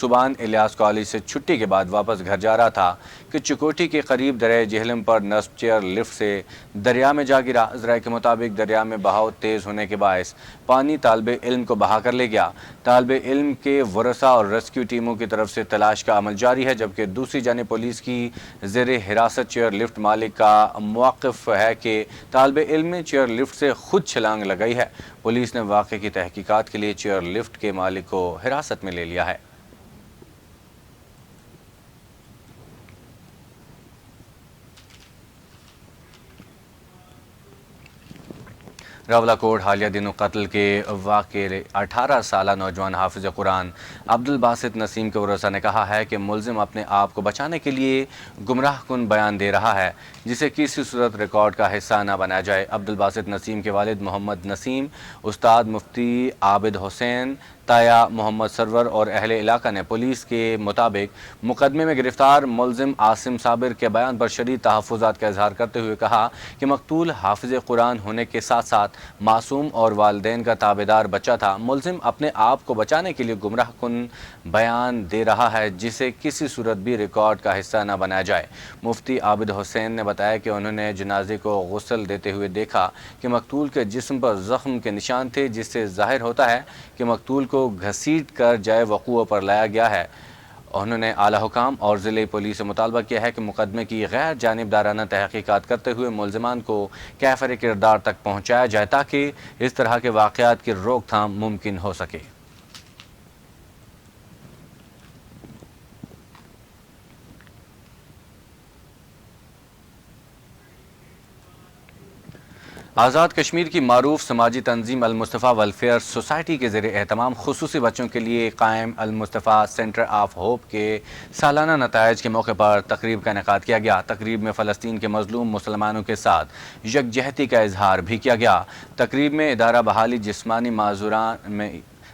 سبحان الیاس کالج سے چھٹی کے بعد واپس گھر جا رہا تھا کہ چکوٹھی کے قریب دریا جہلم پر نصب چیئر لفٹ سے دریا میں جا گرا۔ ذرائع کے مطابق دریا میں بہاؤ تیز ہونے کے باعث پانی طالب علم کو بہا کر لے گیا۔ طالب علم کے ورثاء اور ریسکیو ٹیموں کی طرف سے تلاش کا عمل جاری ہے، جبکہ دوسری جانب پولیس کی زیر حراست چیئر لفٹ مالک کا موقف ہے کہ طالب علم نے چیئر لفٹ سے خود چھلانگ لگائی ہے۔ پولیس نے واقعے کی تحقیقات کے لیے چیئر لفٹ کے مالک کو حراست میں لے لیا ہے۔ راولاکوٹ حالیہ دنوں قتل کے واقعے 18 سالہ نوجوان حافظ قرآن عبدالباسط نسیم کے ورثاء نے کہا ہے کہ ملزم اپنے آپ کو بچانے کے لیے گمراہ کن بیان دے رہا ہے، جسے کسی صورت ریکارڈ کا حصہ نہ بنایا جائے۔ عبدالباسط نسیم کے والد محمد نسیم، استاد مفتی عابد حسین، تایا محمد سرور اور اہل علاقہ نے پولیس کے مطابق مقدمے میں گرفتار ملزم عاصم صابر کے بیان پر شدید تحفظات کا اظہار کرتے ہوئے کہا کہ مقتول حافظ قرآن ہونے کے ساتھ ساتھ معصوم اور والدین کا تابعدار بچہ تھا۔ ملزم اپنے آپ کو بچانے کے لیے گمراہ کن بیان دے رہا ہے، جسے کسی صورت بھی ریکارڈ کا حصہ نہ بنایا جائے۔ مفتی عابد حسین نے بتایا کہ انہوں نے جنازے کو غسل دیتے ہوئے دیکھا کہ مقتول کے جسم پر زخم کے نشان تھے، جس سے ظاہر ہوتا ہے کہ مقتول کو گھسیٹ کر جائے وقوع پر لایا گیا ہے۔ انہوں نے اعلیٰ حکام اور ضلعی پولیس سے مطالبہ کیا ہے کہ مقدمے کی غیر جانبدارانہ تحقیقات کرتے ہوئے ملزمان کو کیفر کردار تک پہنچایا جائے تاکہ اس طرح کے واقعات کی روک تھام ممکن ہو سکے۔ آزاد کشمیر کی معروف سماجی تنظیم المصطفیٰ ویلفیئر سوسائٹی کے زیر اہتمام خصوصی بچوں کے لیے قائم المصطفیٰ سینٹر آف ہوپ کے سالانہ نتائج کے موقع پر تقریب کا انعقاد کیا گیا۔ تقریب میں فلسطین کے مظلوم مسلمانوں کے ساتھ یکجہتی کا اظہار بھی کیا گیا۔ تقریب میں ادارہ بحالی جسمانی معذوران میں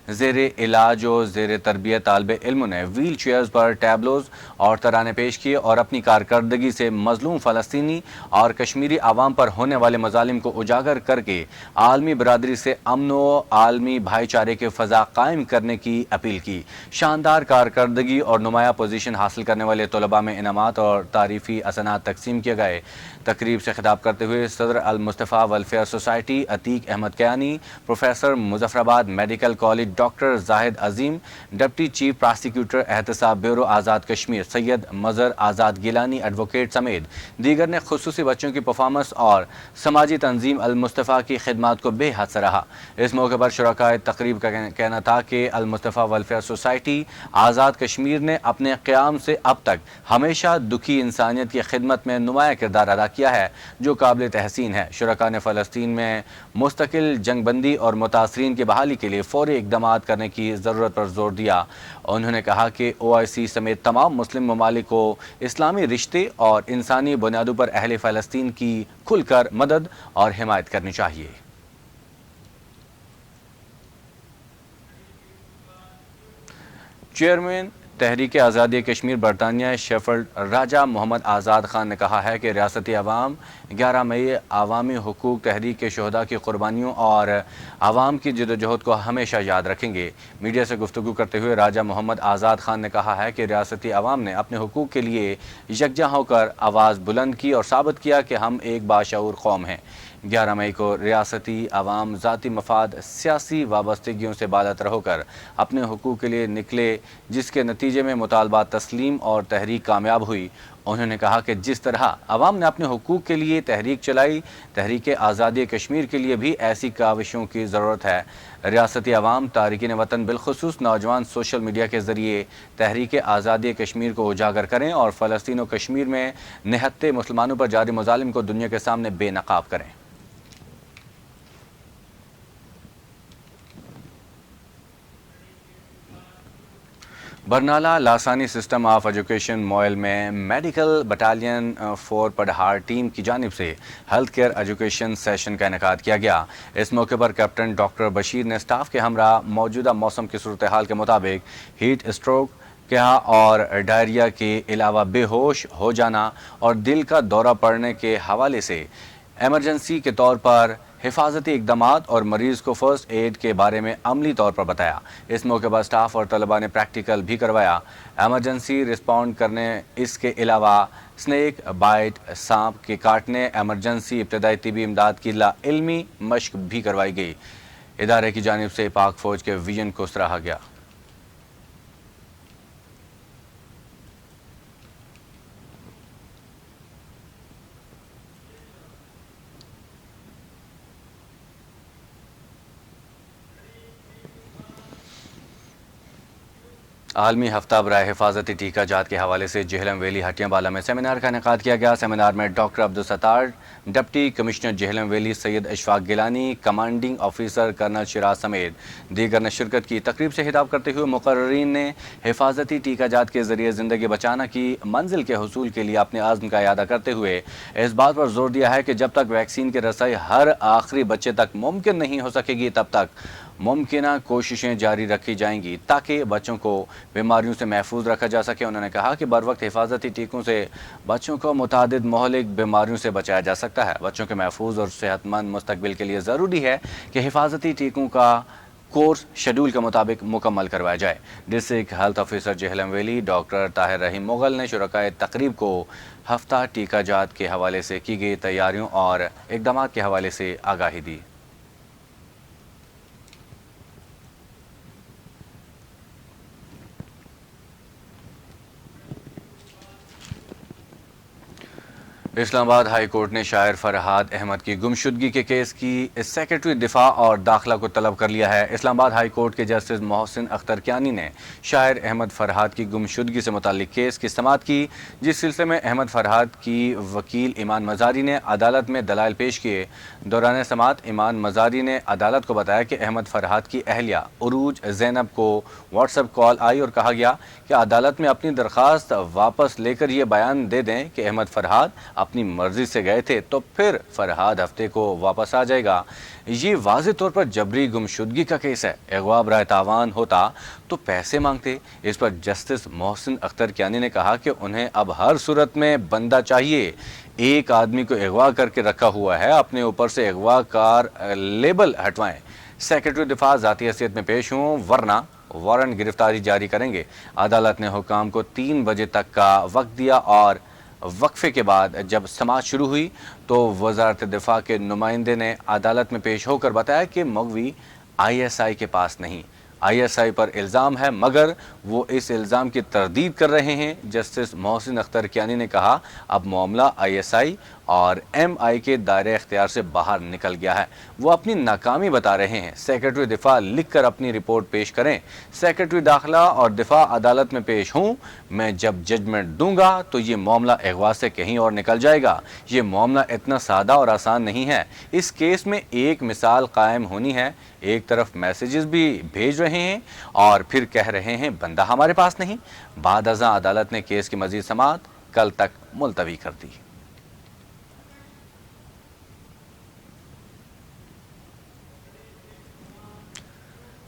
زیر علاج و زیر تربیت طالب علموں نے ویل چیئرز پر ٹیبلوز اور ترانے پیش کیے اور اپنی کارکردگی سے مظلوم فلسطینی اور کشمیری عوام پر ہونے والے مظالم کو اجاگر کر کے عالمی برادری سے امن و عالمی بھائی چارے کے فضا قائم کرنے کی اپیل کی۔ شاندار کارکردگی اور نمایاں پوزیشن حاصل کرنے والے طلباء میں انعامات اور تعریفی احسانات تقسیم کیے گئے۔ تقریب سے خطاب کرتے ہوئے صدر Al Mustafa welfare society Atiq Ahmed Kayani, professor Muzaffarabad medical college doctor Zahid Azeem, deputy chief prosecutor احتساب بیورو آزاد کشمیر سید مظہر آزاد گیلانی ایڈوکیٹ سمیت دیگر نے خصوصی بچوں کی پرفارمنس اور سماجی تنظیم المصطفیٰ کی خدمات کو بے حد سراہا۔ اس موقع پر شرکائے تقریب کا کہنا تھا کہ المصطفیٰ ویلفیئر سوسائٹی آزاد کشمیر نے اپنے قیام سے اب تک ہمیشہ دکھی انسانیت کی خدمت میں نمایاں کردار ادا کیا ہے، جو قابل تحسین ہے۔ شرکاء نے فلسطین میں مستقل جنگ بندی اور متاثرین کی بحالی کے لیے فوری اقدامات کرنے کی ضرورت پر زور دیا۔ انہوں نے کہا کہ OIC سمیت تمام مسلم ممالک کو اسلامی رشتے اور انسانی بنیادوں پر اہل فلسطین کی کھل کر مدد اور حمایت کرنی چاہیے۔ چیئرمین تحریک آزادی کشمیر برطانیہ شیفلڈ راجہ محمد آزاد خان نے کہا ہے کہ ریاستی عوام 11 مئی عوامی حقوق تحریک کے شہداء کی قربانیوں اور عوام کی جدوجہد کو ہمیشہ یاد رکھیں گے۔ میڈیا سے گفتگو کرتے ہوئے راجہ محمد آزاد خان نے کہا ہے کہ ریاستی عوام نے اپنے حقوق کے لیے یکجا ہو کر آواز بلند کی اور ثابت کیا کہ ہم ایک باشعور قوم ہیں۔ 11 مئی کو ریاستی عوام ذاتی مفاد، سیاسی وابستگیوں سے بالاتر ہو کر اپنے حقوق کے لیے نکلے، جس کے نتیجے میں مطالبات تسلیم اور تحریک کامیاب ہوئی۔ انہوں نے کہا کہ جس طرح عوام نے اپنے حقوق کے لیے تحریک چلائی، تحریک آزادی کشمیر کے لیے بھی ایسی کاوشوں کی ضرورت ہے۔ ریاستی عوام، تارکین وطن بالخصوص نوجوان سوشل میڈیا کے ذریعے تحریک آزادی کشمیر کو اجاگر کریں اور فلسطین و کشمیر میں نہتے مسلمانوں پر جاری مظالم کو دنیا کے سامنے بے نقاب کریں۔ برنالہ لاسانی سسٹم آف ایجوکیشن موئل میں میڈیکل بٹالین 4 پڑہار ٹیم کی جانب سے ہیلتھ کیئر ایجوکیشن سیشن کا انعقاد کیا گیا۔ اس موقع پر کیپٹن ڈاکٹر بشیر نے اسٹاف کے ہمراہ موجودہ موسم کی صورتحال کے مطابق ہیٹ اسٹروک کہا اور ڈائریا کے علاوہ بے ہوش ہو جانا اور دل کا دورہ پڑنے کے حوالے سے ایمرجنسی کے طور پر حفاظتی اقدامات اور مریض کو فرسٹ ایڈ کے بارے میں عملی طور پر بتایا۔ اس موقع پر اسٹاف اور طلباء نے پریکٹیکل بھی کروایا۔ ایمرجنسی رسپونڈ کرنے، اس کے علاوہ سنیک بائٹ، سانپ کے کاٹنے، ایمرجنسی ابتدائی طبی امداد کی علمی مشق بھی کروائی گئی۔ ادارے کی جانب سے پاک فوج کے ویژن کو سراہا گیا۔ عالمی ہفتہ برائے حفاظتی ٹیکہ جات کے حوالے سے جہلم ویلی ہٹیاں بالا میں سیمینار کا انعقاد کیا گیا۔ سیمینار میں doctor Abdul Sattar, deputy commissioner Jhelum valley Syed Ishfaq Gilani, commanding officer colonel Shiraz سمیت دیگر نے شرکت کی۔ تقریب سے خطاب کرتے ہوئے مقررین نے حفاظتی ٹیکہ جات کے ذریعے زندگی بچانا کی منزل کے حصول کے لیے اپنے عزم کا اعادہ کرتے ہوئے اس بات پر زور دیا ہے کہ جب تک ویکسین کی رسائی ہر آخری بچے تک ممکن نہیں ہو سکے گی، تب تک ممکنہ کوششیں جاری رکھی جائیں گی تاکہ بچوں کو بیماریوں سے محفوظ رکھا جا سکے۔ انہوں نے کہا کہ بروقت حفاظتی ٹیکوں سے بچوں کو متعدد مہلک بیماریوں سے بچایا جا سکتا ہے۔ بچوں کے محفوظ اور صحت مند مستقبل کے لیے ضروری ہے کہ حفاظتی ٹیکوں کا کورس شیڈول کے مطابق مکمل کروایا جائے۔ District health officer Jhelum valley doctor Tahir Rahim Mughal نے شرکائے تقریب کو ہفتہ ٹیکہ جات کے حوالے سے کی گئی تیاریوں اور اقدامات کے حوالے سے آگاہی دی۔ اسلام آباد ہائی کورٹ نے شاعر فرحاد احمد کی گمشدگی کے کیس کی سیکرٹری دفاع اور داخلہ کو طلب کر لیا ہے۔ اسلام آباد ہائی کورٹ کے جسٹس محسن اختر کیانی نے شاعر احمد فرحاد کی گمشدگی سے متعلق کیس کی سماعت کی، جس سلسلے میں احمد فرحاد کی وکیل ایمان مزاری نے عدالت میں دلائل پیش کیے۔ دوران سماعت ایمان مزاری نے عدالت کو بتایا کہ احمد فرحاد کی اہلیہ عروج زینب کو واٹس ایپ کال آئی اور کہا گیا کہ عدالت میں اپنی درخواست واپس لے کر یہ بیان دے دیں کہ احمد فرحاد اپنی مرضی سے گئے تھے تو پھر فرحاد ہفتے کو واپس آ جائے گا۔ یہ واضح طور پر جبری گمشدگی کا کیس ہے۔ اغوا برائے تاوان ہوتا تو پیسے مانگتے۔ اس پر جسٹس محسن اختر کیانی نے کہا کہ انہیں اب ہر صورت میں بندہ چاہیے۔ ایک آدمی کو اغوا کر کے رکھا ہوا ہے، اپنے اوپر سے اغوا کار لیبل ہٹوائیں۔ سیکرٹری دفاع ذاتی حیثیت میں پیش ہوں ورنہ وارنٹ گرفتاری جاری کریں گے۔ عدالت نے حکام کو 3 بجے تک کا وقت دیا اور وقفے کے بعد جب سماعت شروع ہوئی تو وزارت دفاع کے نمائندے نے عدالت میں پیش ہو کر بتایا کہ مغوی ISI کے پاس نہیں۔ ISI پر الزام ہے مگر وہ اس الزام کی تردید کر رہے ہیں۔ جسٹس محسن اختر کیانی نے کہا اب معاملہ ISI اور MI کے دائرہ اختیار سے باہر نکل گیا ہے، وہ اپنی ناکامی بتا رہے ہیں۔ سیکرٹری دفاع لکھ کر اپنی رپورٹ پیش کریں۔ سیکرٹری داخلہ اور دفاع عدالت میں پیش ہوں، میں جب ججمنٹ دوں گا تو یہ معاملہ اغوا سے کہیں اور نکل جائے گا۔ یہ معاملہ اتنا سادہ اور آسان نہیں ہے۔ اس کیس میں ایک مثال قائم ہونی ہے۔ ایک طرف میسیجز بھی بھیج رہے ہیں اور پھر کہہ رہے ہیں بندہ ہمارے پاس نہیں۔ بعد ازاں عدالت نے کیس کی مزید سماعت کل تک ملتوی کر دی۔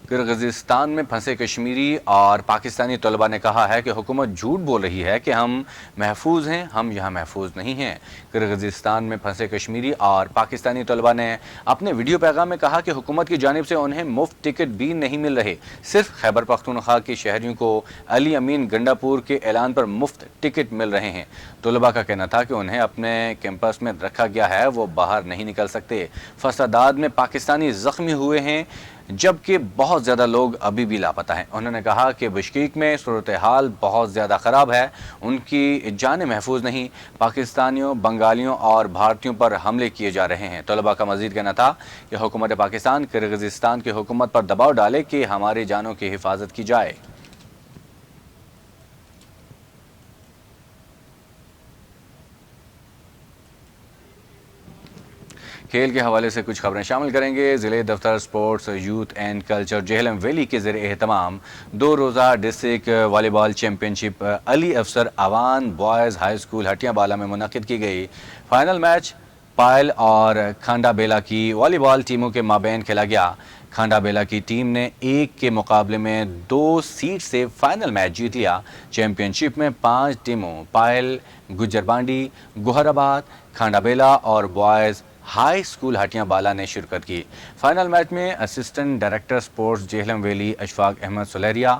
کرغزستان میں پھنسے کشمیری اور پاکستانی طلباء نے کہا ہے کہ حکومت جھوٹ بول رہی ہے کہ ہم محفوظ ہیں، ہم یہاں محفوظ نہیں ہیں۔ کرغزستان میں پھنسے کشمیری اور پاکستانی طلباء نے اپنے ویڈیو پیغام میں کہا کہ حکومت کی جانب سے انہیں مفت ٹکٹ بھی نہیں مل رہے۔ صرف خیبر پختونخوا کے شہریوں کو علی امین گنڈا پور کے اعلان پر مفت ٹکٹ مل رہے ہیں۔ طلباء کا کہنا تھا کہ انہیں اپنے کیمپس میں رکھا گیا ہے، وہ باہر نہیں نکل سکتے۔ فسادات میں پاکستانی زخمی ہوئے ہیں جبکہ بہت زیادہ لوگ ابھی بھی لاپتہ ہیں۔ انہوں نے کہا کہ بشکیک میں صورتحال بہت زیادہ خراب ہے، ان کی جانیں محفوظ نہیں، پاکستانیوں، بنگالیوں اور بھارتیوں پر حملے کیے جا رہے ہیں۔ طلباء کا مزید کہنا تھا کہ حکومت پاکستان کرغزستان کی حکومت پر دباؤ ڈالے کہ ہماری جانوں کی حفاظت کی جائے۔ کھیل کے حوالے سے کچھ خبریں شامل کریں گے۔ ضلع دفتر sports, youth and culture Jhelum valley کے زیر اہتمام 2 روزہ ڈسٹرکٹ والی بال چیمپئن شپ علی افسر اوان بوائز ہائی اسکول ہٹیاں بالا میں منعقد کی گئی۔ فائنل میچ پائل اور کھانڈا بیلا کی والی بال ٹیموں کے مابین کھیلا گیا۔ کھانڈا بیلا کی ٹیم نے 1 کے مقابلے میں 2 سیٹ سے فائنل میچ جیت لیا۔ چیمپئن شپ میں 5 ٹیموں پائل، گجر بانڈی، گوہر آباد، کھانڈا بیلا اور بوائز ہائی اسکول ہٹیاں بالا نے شرکت کی۔ فائنل میچ میں assistant director sports Jhelum valley Ishfaq Ahmed Saleria,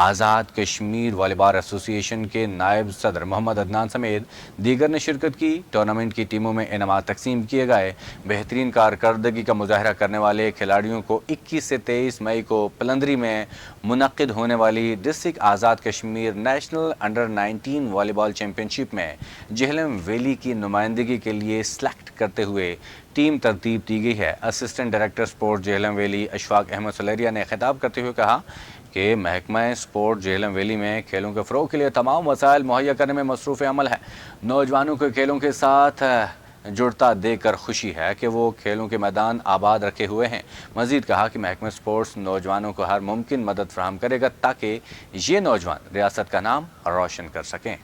Azad Kashmir volleyball ایسوسی ایشن کے نائب صدر محمد عدنان سمیت دیگر نے شرکت کی۔ ٹورنامنٹ کی ٹیموں میں انعامات تقسیم کیے گئے۔ بہترین کارکردگی کا مظاہرہ کرنے والے کھلاڑیوں کو 21 سے 23 مئی کو پلندری میں منعقد ہونے والی district Azad Kashmir national under 19 والی بال چیمپئن شپ میں جہلم ویلی کی نمائندگی کے لیے سلیکٹ کرتے ہوئے ٹیم ترتیب دی گئی ہے۔ Assistant director sport Jhelum valley Ishfaq Ahmed Saleria نے خطاب کرتے ہوئے کہا کہ محکمہ سپورٹ جہلم ویلی میں کھیلوں کے فروغ کے لیے تمام وسائل مہیا کرنے میں مصروف عمل ہے۔ نوجوانوں کو کھیلوں کے ساتھ جڑتا دیکھ کر خوشی ہے کہ وہ کھیلوں کے میدان آباد رکھے ہوئے ہیں۔ مزید کہا کہ محکمہ سپورٹس نوجوانوں کو ہر ممکن مدد فراہم کرے گا تاکہ یہ نوجوان ریاست کا نام روشن کر سکیں۔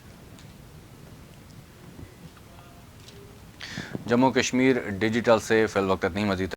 جموں کشمیر ڈیجیٹل سے فی الوقت اتنی مزید